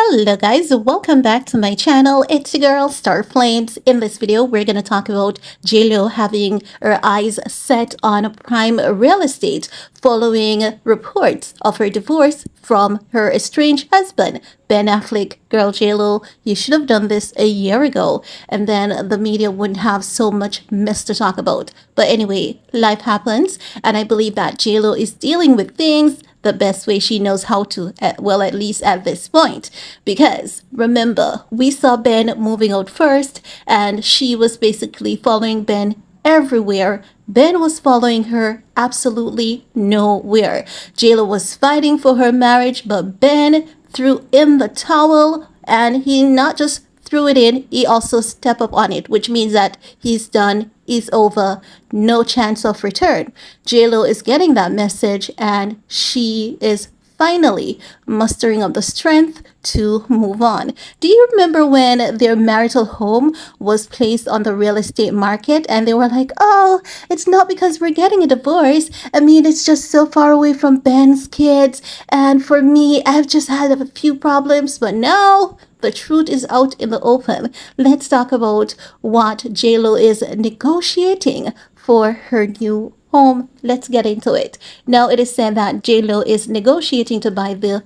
Hello guys, welcome back to my channel. It's your girl Star Flames. In this video, we're going to talk about JLo having her eyes set on prime real estate following reports of her divorce from her estranged husband, Ben Affleck. Girl JLo, you should have done this a year ago, and then the media wouldn't have so much mess to talk about. But anyway, life happens, and I believe that JLo is dealing with things the best way she knows how to, well, at least at this point. Because remember, we saw Ben moving out first, and she was basically following Ben everywhere. Ben was following her absolutely nowhere. JLo was fighting for her marriage, but Ben threw in the towel, and he not just threw it in, he also stepped up on it, which means that he's done, is over, no chance of return. JLo is getting that message, and she is finally mustering up the strength to move on. Do you remember when their marital home was placed on the real estate market and they were like, oh, it's not because we're getting a divorce. I mean, it's just so far away from Ben's kids. And for me, I've just had a few problems, but now the truth is out in the open. Let's talk about what JLo is negotiating for her new home. Let's get into it. Now, it is said that JLo is negotiating to buy the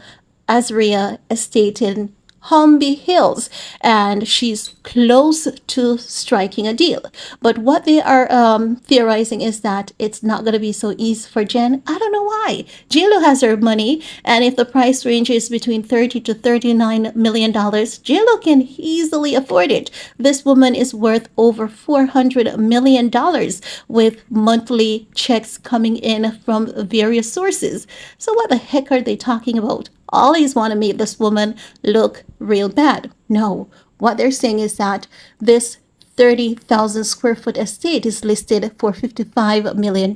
Azria estate in Holmby Hills, and she's close to striking a deal. But what they are theorizing is that it's not going to be so easy for Jen. I don't know why. JLo has her money, and if the price range is between $30 to $39 million, JLo can easily afford it. This woman is worth over $400 million with monthly checks coming in from various sources. So what the heck are they talking about? Always want to make this woman look real bad. No, what they're saying is that this 30,000 square foot estate is listed for $55 million.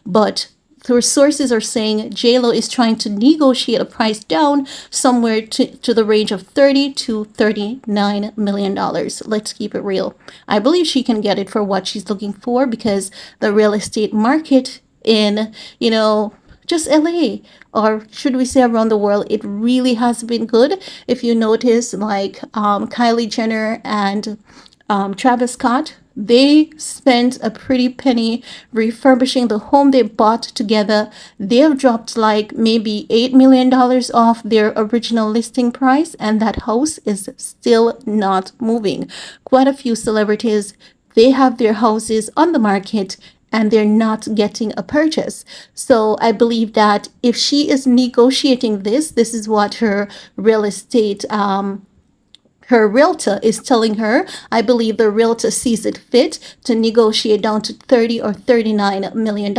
But through sources are saying JLo is trying to negotiate a price down somewhere to the range of $30 to $39 million. Let's keep it real. I believe she can get it for what she's looking for because the real estate market in, just LA, or should we say around the world, it really has been good. If you notice, like Kylie Jenner and Travis Scott, they spent a pretty penny refurbishing the home they bought together. They've dropped like maybe $8 million off their original listing price, and that house is still not moving. Quite a few celebrities, they have their houses on the market and they're not getting a purchase. So I believe that if she is negotiating this is what her real estate her realtor is telling her. I believe the realtor sees it fit to negotiate down to $30 or $39 million.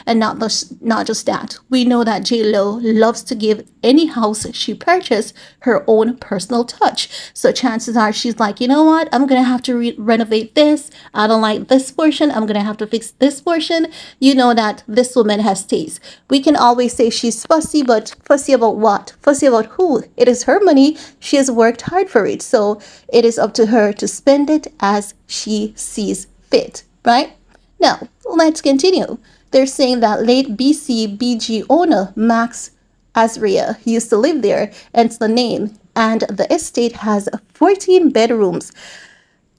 And not just that. We know that JLo loves to give any house she purchased her own personal touch. So chances are she's like, you know what? I'm going to have to renovate this. I don't like this portion. I'm going to have to fix this portion. You know that this woman has taste. We can always say she's fussy, but fussy about what? Fussy about who? It is her money. She has worked hard for it. So it is up to her to spend it as she sees fit, right? Now, let's continue. They're saying that late BCBG owner Max Azria used to live there, hence the name, and the estate has 14 bedrooms.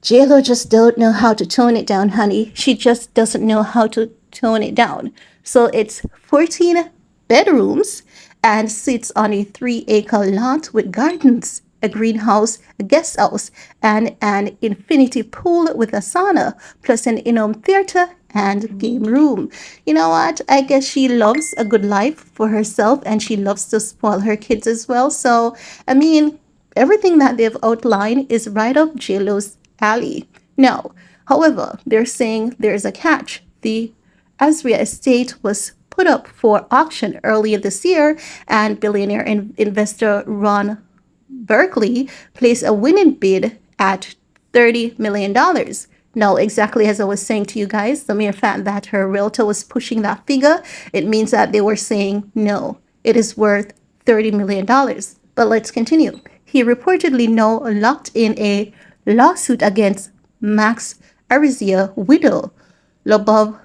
JLo just don't know how to tone it down, honey. She just doesn't know how to tone it down. So it's 14 bedrooms and sits on a 3-acre lot with gardens, a greenhouse, a guest house, and an infinity pool with a sauna, plus an in-home theater and game room. You know what? I guess she loves a good life for herself and she loves to spoil her kids as well. So, I mean, everything that they've outlined is right up JLo's alley. Now, however, they're saying there's a catch. The Azria estate was put up for auction earlier this year, and billionaire investor Ron Berkeley placed a winning bid at $30 million. Now, exactly as I was saying to you guys, the mere fact that her realtor was pushing that figure, it means that they were saying, no, it is worth $30 million. But let's continue. He reportedly now locked in a lawsuit against Max Aritzia widow, Lobov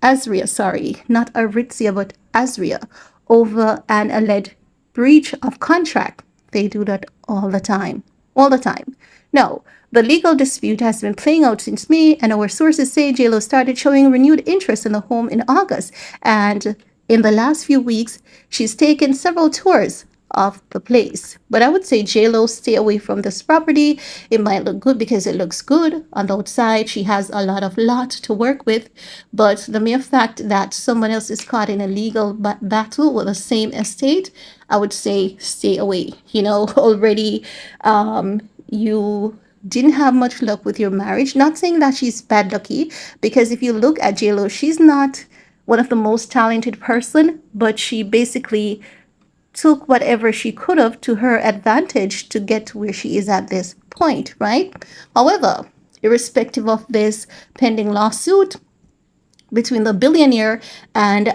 Azria, sorry, not Aritzia, but Azria, over an alleged breach of contract. They do that all the time. All the time. Now, the legal dispute has been playing out since May, and our sources say JLo started showing renewed interest in the home in August. And in the last few weeks, she's taken several tours of the place. But I would say JLo stay away from this property. It might look good because it looks good on the outside. She has a lot to work with. But the mere fact that someone else is caught in a legal battle with the same estate, I would say stay away. You know, already you didn't have much luck with your marriage. Not saying that she's bad lucky, because if you look at JLo, she's not one of the most talented person, but she basically took whatever she could have to her advantage to get to where she is at this point, right? However, irrespective of this pending lawsuit between the billionaire and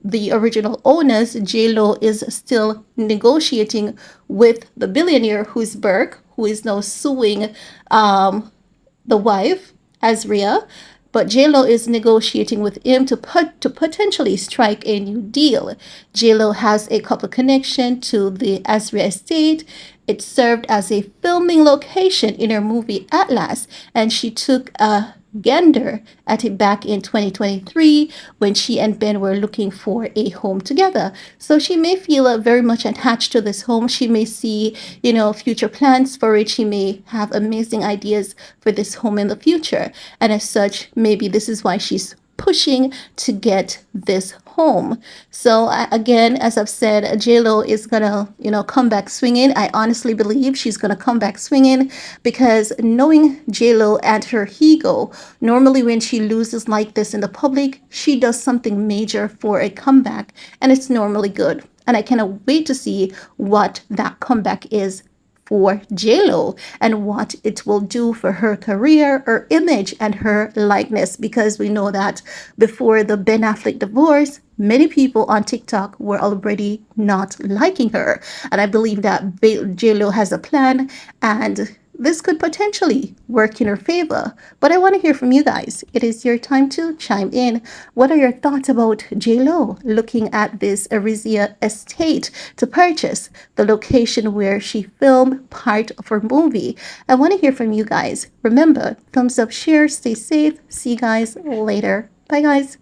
the original owners, JLo is still negotiating with the billionaire, who's Burke, who is now suing the wife, Azria, but JLo is negotiating with him to potentially strike a new deal. JLo has a couple connection to the Azria estate. It served as a filming location in her movie Atlas, and she took a gander at it back in 2023 when she and Ben were looking for a home together. So she may feel very much attached to this home. She may see, you know, future plans for it. She may have amazing ideas for this home in the future. And as such, maybe this is why she's pushing to get this home. So again, as I've said, JLo is gonna, you know, come back swinging. I honestly believe she's gonna come back swinging, because knowing JLo and her ego, normally when she loses like this in the public, she does something major for a comeback, and it's normally good. And I cannot wait to see what that comeback is for JLo and what it will do for her career, her image, and her likeness, because we know that before the Ben Affleck divorce, many people on TikTok were already not liking her. And I believe that JLo has a plan, and this could potentially work in her favor. But I want to hear from you guys. It is your time to chime in. What are your thoughts about JLo looking at this Azria estate to purchase the location where she filmed part of her movie? I want to hear from you guys. Remember, thumbs up, share, stay safe. See you guys later. Bye, guys.